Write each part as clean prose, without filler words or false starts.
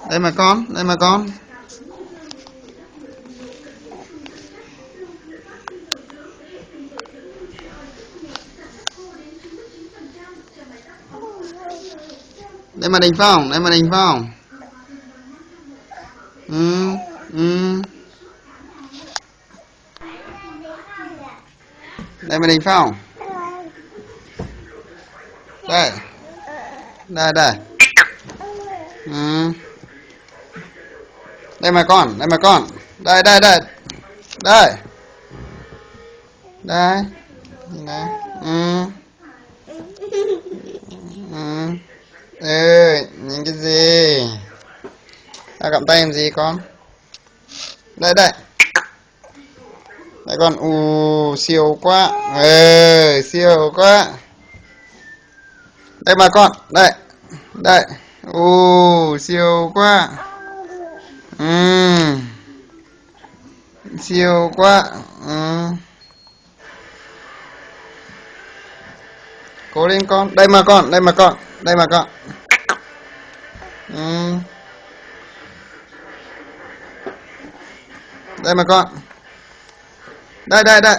Đây mà con, đây mà con. Đây mà Đình Phong, đây mà Đình Phong. Ừ, ừ. Đây mà Đình Phong. Đây. Đây đây. Ừ. Đây mà con, đây mà con. Đây đây đây. Đây. Đây. Đây. Ừ. Ừ. Ừ, nhìn cái gì? Ta cầm tay làm gì con? Đây đây. Đây con, siêu quá. Siêu quá. Đây mà con, đây. Đây. Siêu quá. Siêu quá. Cố lên con. Đây mà con, đây mà con. Đây mà con. Đây mà con. Đây đây đây.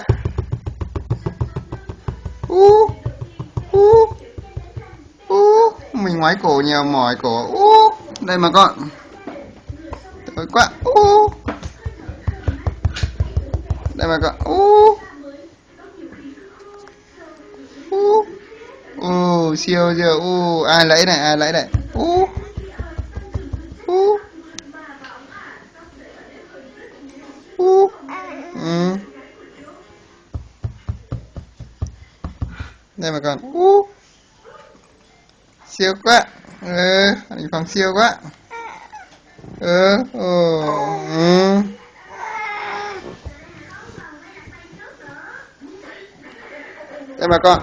Mình ngoái cổ nhiều mỏi cổ. Đây mà con. Tối quá. Đây mà con. Siêu siêu. Ai lấy này, ai lấy này. Đây mà con. Siêu quá. Anh Phong siêu quá. Đây mà con.